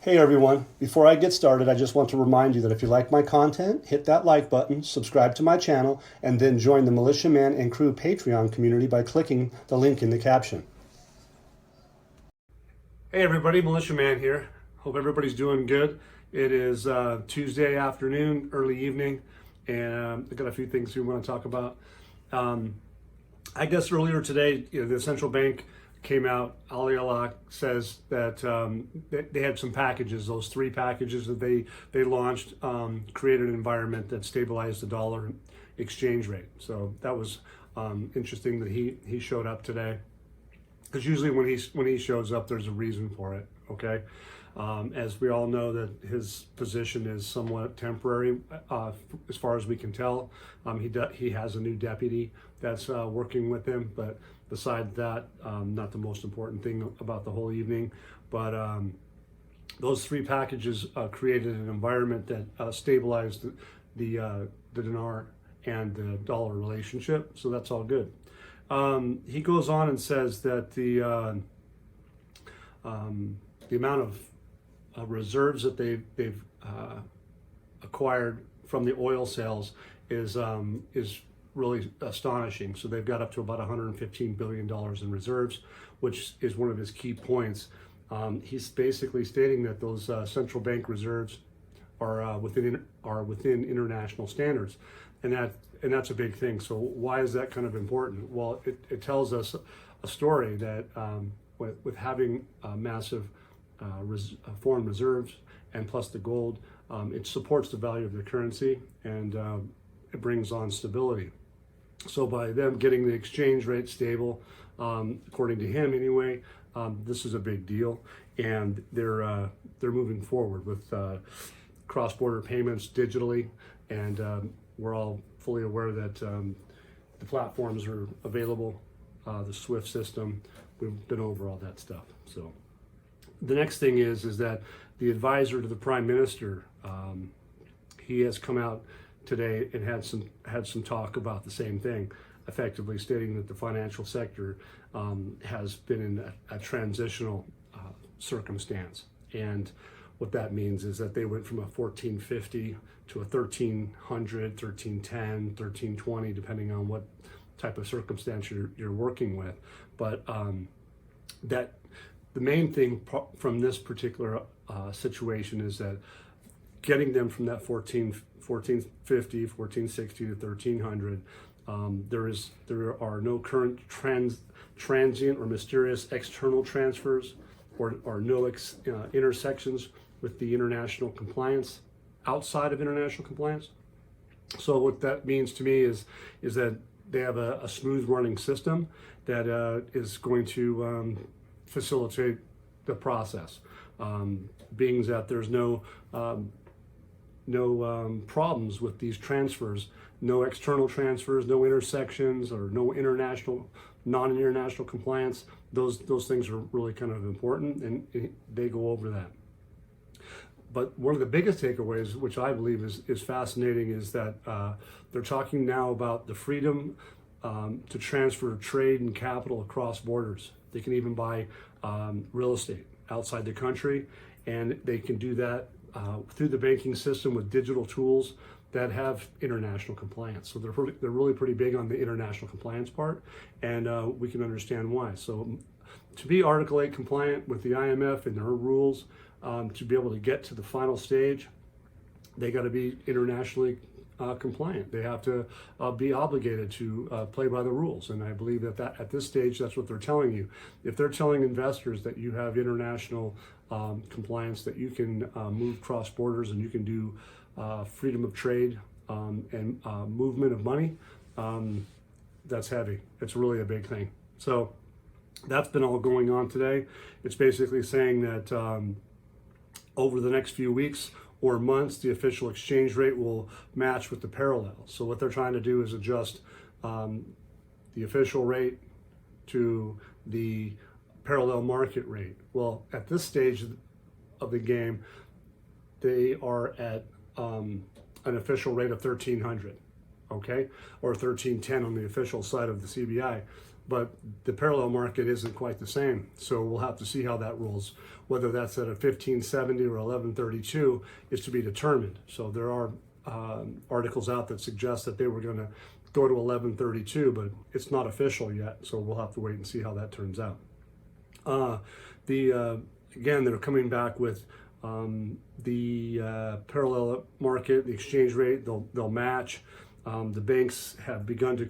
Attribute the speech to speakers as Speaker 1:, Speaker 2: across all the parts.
Speaker 1: Hey everyone, before I get started, I just want to remind you that if you like my content, hit that like button, subscribe to my channel, and then join the Militia Man and Crew Patreon community by clicking the link in the caption. Hey everybody, Militia Man here. Hope everybody's doing good. It is Tuesday afternoon, early evening, and I've got a few things we want to talk about. I guess earlier today, the central bank came out. Ali Allah says that they had some packages. Those three packages that they launched created an environment that stabilized the dollar exchange rate. So that was interesting that he showed up today. Because usually when he shows up, there's a reason for it. Okay, as we all know, that his position is somewhat temporary, as far as we can tell. He has a new deputy that's working with him, but besides that, not the most important thing about the whole evening. But those three packages created an environment that stabilized the dinar and the dollar relationship. So that's all good. He goes on and says that the amount of reserves that they've acquired from the oil sales is really astonishing. So they've got up to about $115 billion in reserves, which is one of his key points. He's basically stating that those central bank reserves are within international standards, and that's a big thing. So why is that kind of important? Well, it tells us a story that with having massive foreign reserves and plus the gold, it supports the value of the currency, and it brings on stability. So by them getting the exchange rate stable, according to him anyway, this is a big deal, and they're moving forward with cross-border payments digitally, and we're all fully aware that the platforms are available, the SWIFT system. We've been over all that stuff. So the next thing is that the advisor to the prime minister, he has come out today and had some talk about the same thing, effectively stating that the financial sector has been in a transitional circumstance. And what that means is that they went from a 1450 to a 1300, 1310, 1320, depending on what type of circumstance you're working with. But that the main thing from this particular situation is that getting them from that 1450, 1460 to 1300, there are no current transient or mysterious external transfers, or no intersections with the international compliance outside of international compliance. So what that means to me is that they have a smooth running system that is going to facilitate the process, being that there's no problems with these transfers, no external transfers, no intersections, or no non-international compliance. Those things are really kind of important, and they go over that. But one of the biggest takeaways, which I believe is fascinating, is that they're talking now about the freedom to transfer trade and capital across borders. They can even buy real estate outside the country, and they can do that through the banking system with digital tools that have international compliance. So they're really pretty big on the international compliance part, and we can understand why. So to be Article 8 compliant with the IMF and their rules, to be able to get to the final stage, they got to be internationally compliant. They have to be obligated to play by the rules, and I believe that at this stage, that's what they're telling you. If they're telling investors that you have international compliance, that you can move cross borders and you can do freedom of trade and movement of money, that's heavy. It's really a big thing. So that's been all going on today. It's basically saying that over the next few weeks or months, the official exchange rate will match with the parallel. So what they're trying to do is adjust the official rate to the parallel market rate. Well, at this stage of the game, they are at an official rate of 1300, okay, or 1310 on the official side of the CBI. but the parallel market isn't quite the same. So we'll have to see how that rolls. Whether that's at a 1570 or 1132 is to be determined. So there are articles out that suggest that they were going to go to 1132, but it's not official yet. So we'll have to wait and see how that turns out. Again, they're coming back with the parallel market, the exchange rate. They'll match. The banks have begun to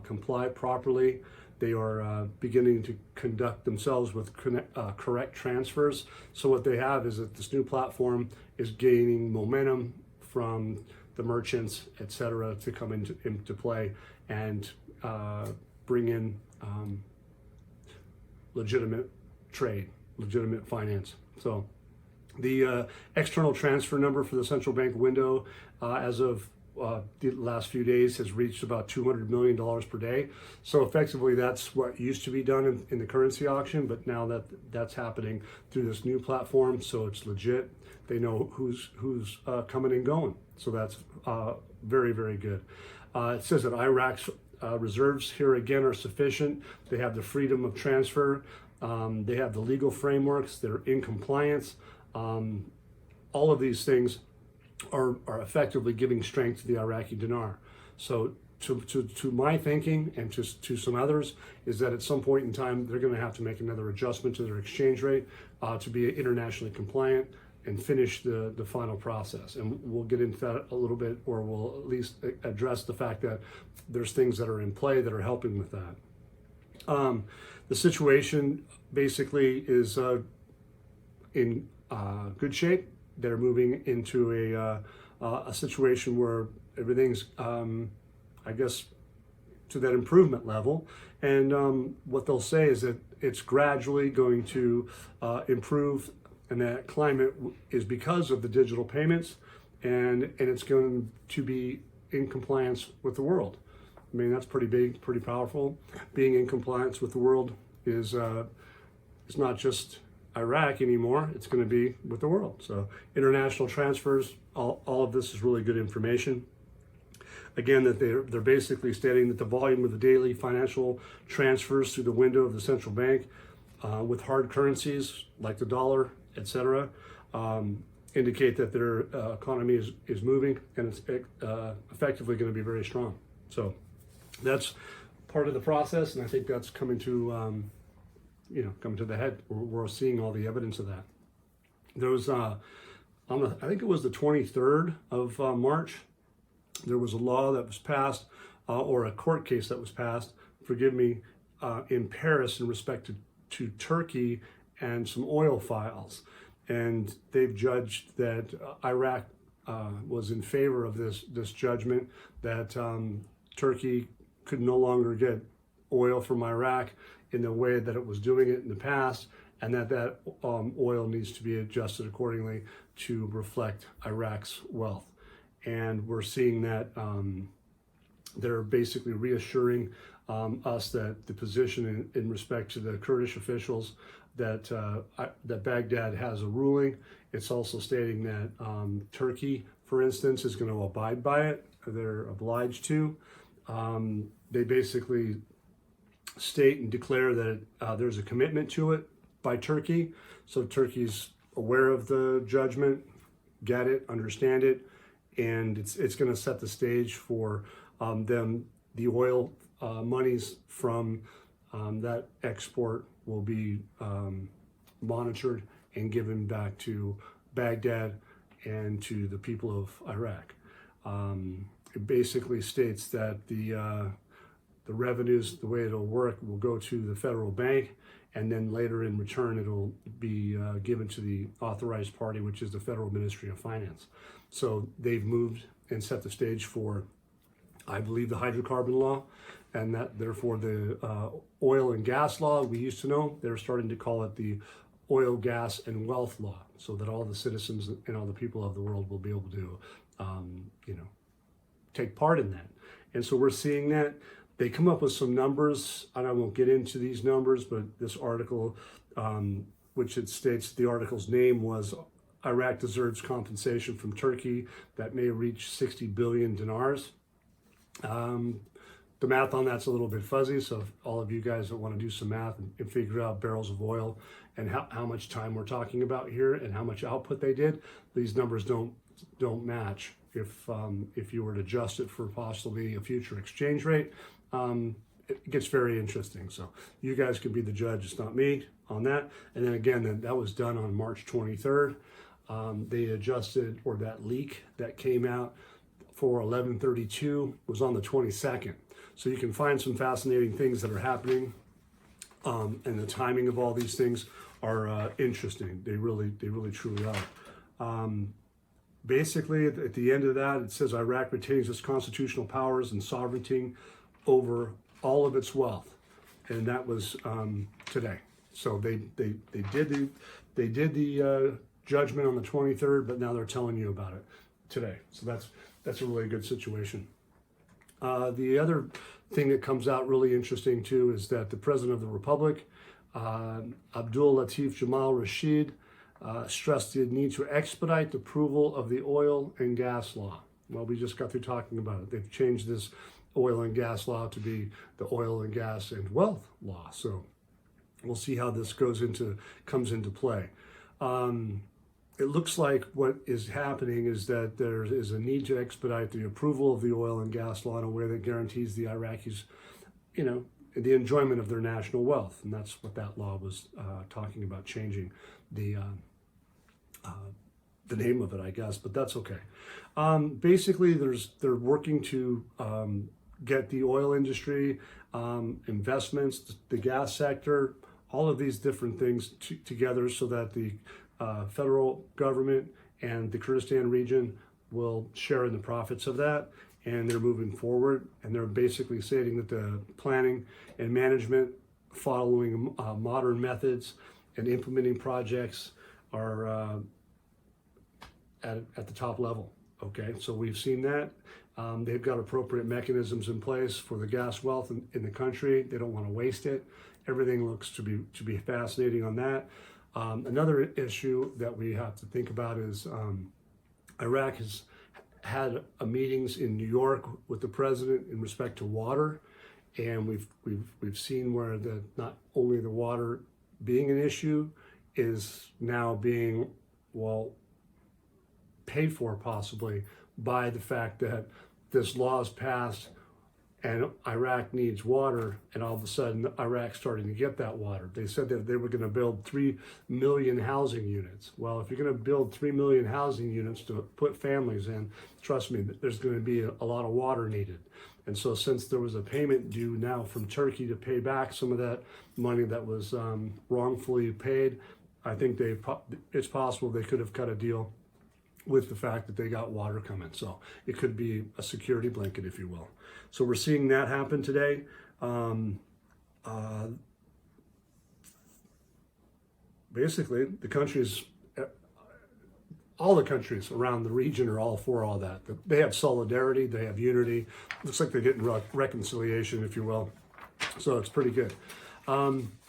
Speaker 1: comply properly. They are beginning to conduct themselves with correct transfers. So what they have is that this new platform is gaining momentum from the merchants, et cetera, to come into play and bring in legitimate trade, legitimate finance. So the external transfer number for the central bank window as of the last few days has reached about $200 million per day. So effectively that's what used to be done in the currency auction, but now that's happening through this new platform, so it's legit. They know who's coming and going. So that's very, very good. It says that Iraq's reserves here again are sufficient. They have the freedom of transfer. They have the legal frameworks. They're in compliance. All of these things are effectively giving strength to the Iraqi dinar. So to my thinking and to some others is that at some point in time they're going to have to make another adjustment to their exchange rate to be internationally compliant and finish the final process. And we'll get into that a little bit, or we'll at least address the fact that there's things that are in play that are helping with that. The situation basically is in good shape. They're moving into a situation where everything's, I guess, to that improvement level. And what they'll say is that it's gradually going to improve, and that climate is because of the digital payments, and it's going to be in compliance with the world. I mean, that's pretty big, pretty powerful. Being in compliance with the world is it's not just Iraq anymore, it's going to be with the world. So international transfers, all of this is really good information. Again, that they're basically stating that the volume of the daily financial transfers through the window of the central bank with hard currencies like the dollar, etc., indicate that their economy is moving, and it's effectively going to be very strong. So that's part of the process, and I think that's coming to coming to the head. We're seeing all the evidence of that. There was I think it was the 23rd of March, there was a law that was passed, or a court case that was passed, forgive me, in Paris in respect to Turkey and some oil files. And they've judged that Iraq was in favor of this judgment, that Turkey could no longer get oil from Iraq in the way that it was doing it in the past, and that oil needs to be adjusted accordingly to reflect Iraq's wealth. And we're seeing that they're basically reassuring us that the position in respect to the Kurdish officials that Baghdad has a ruling. It's also stating that Turkey, for instance, is going to abide by it. They're obliged to. They basically state and declare that there's a commitment to it by Turkey. So Turkey's aware of the judgment, get it, understand it, and it's going to set the stage for them. The oil monies from that export will be monitored and given back to Baghdad and to the people of Iraq. It basically states that the revenues, the way it'll work, will go to the federal bank, and then later in return it'll be given to the authorized party, which is the Federal Ministry of Finance. So they've moved and set the stage for, I believe, the hydrocarbon law, and that therefore the oil and gas law we used to know, they're starting to call it the oil, gas, and wealth law, so that all the citizens and all the people of the world will be able to, take part in that. And so we're seeing that. They come up with some numbers, and I won't get into these numbers, but this article, which it states the article's name was Iraq deserves compensation from Turkey that may reach 60 billion dinars. the math on that's a little bit fuzzy. So if all of you guys that want to do some math and figure out barrels of oil and how much time we're talking about here and how much output they did, these numbers don't match. If you were to adjust it for possibly a future exchange rate, it gets very interesting. So you guys can be the judge. It's not me on that. And then again, that was done on March 23rd. They adjusted, or that leak that came out for 11/32 was on the 22nd. So you can find some fascinating things that are happening, and the timing of all these things are interesting. They really truly are. Basically, at the end of that, it says Iraq retains its constitutional powers and sovereignty over all of its wealth, and that was today. So they did the judgment on the 23rd, but now they're telling you about it today. So that's a really good situation. The other thing that comes out really interesting too is that the President of the Republic, Abdul Latif Jamal Rashid, stressed the need to expedite the approval of the oil and gas law. Well, we just got through talking about it. They've changed this oil and gas law to be the oil and gas and wealth law. So we'll see how this comes into play. It looks like what is happening is that there is a need to expedite the approval of the oil and gas law in a way that guarantees the Iraqis, the enjoyment of their national wealth. And that's what that law was talking about, changing the name of it, I guess, but that's okay. Basically, they're working to get the oil industry, investments, the gas sector, all of these different things together so that the federal government and the Kurdistan region will share in the profits of that. And they're moving forward, and they're basically stating that the planning and management following modern methods and implementing projects are at the top level. Okay, so we've seen that. They've got appropriate mechanisms in place for the gas wealth in the country. They don't want to waste it. Everything looks to be fascinating on that. Another issue that we have to think about is Iraq has had meetings in New York with the president in respect to water, and we've seen where not only the water being an issue is now being paid for possibly by the fact that this law is passed and Iraq needs water, and all of a sudden Iraq's starting to get that water. They said that they were going to build 3 million housing units. Well, if you're going to build 3 million housing units to put families in, trust me, there's going to be a lot of water needed. And so since there was a payment due now from Turkey to pay back some of that money that was wrongfully paid, I think it's possible they could have cut a deal with the fact that they got water coming. So it could be a security blanket, if you will. So we're seeing that happen today. Basically, all the countries around the region are all for all that. They have solidarity, they have unity. Looks like they're getting reconciliation, if you will. So it's pretty good.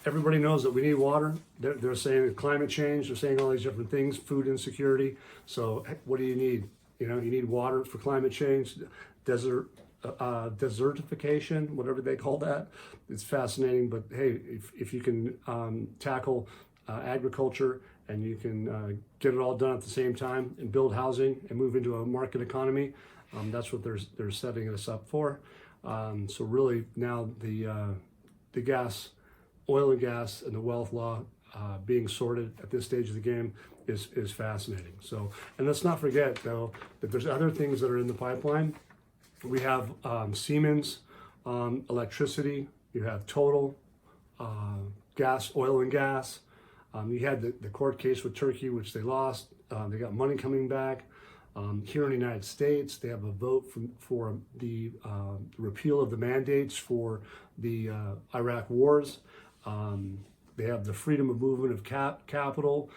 Speaker 1: Everybody knows that we need water. They're saying climate change. They're saying all these different things, food insecurity. So what do you need? You need water for climate change, desertification, whatever they call that. It's fascinating. But hey, if you can tackle agriculture and you can get it all done at the same time and build housing and move into a market economy, that's what they're setting us up for. So really now the oil and gas and the wealth law being sorted at this stage of the game is fascinating. So, and let's not forget though that there's other things that are in the pipeline. We have Siemens, electricity. You have Total, gas, oil and gas. You had the court case with Turkey, which they lost. They got money coming back. Here in the United States, they have a vote for the repeal of the mandates for the Iraq wars. They have the freedom of movement of capital.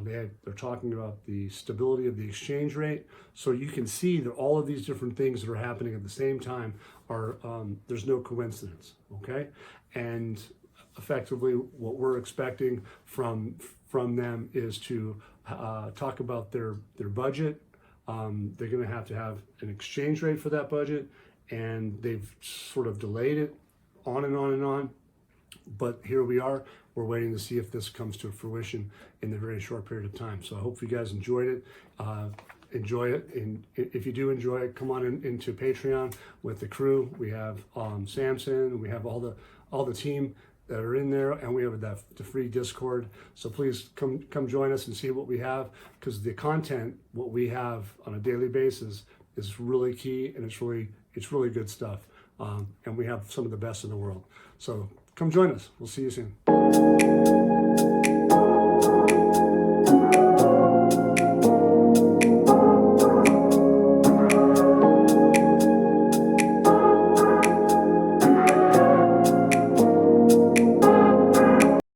Speaker 1: They're talking about the stability of the exchange rate. So you can see that all of these different things that are happening at the same time are, there's no coincidence, okay? And effectively what we're expecting from them is to talk about their budget. They're gonna have to have an exchange rate for that budget, and they've sort of delayed it on and on and on. But here we are. We're waiting to see if this comes to fruition in a very short period of time. So I hope you guys enjoyed it. Enjoy it, and if you do enjoy it, come on into Patreon with the crew. We have Samson, we have all the team that are in there, and we have the free Discord. So please come join us and see what we have, because the content, what we have on a daily basis, is really key, and it's really good stuff. And we have some of the best in the world. So come join us. We'll see you soon.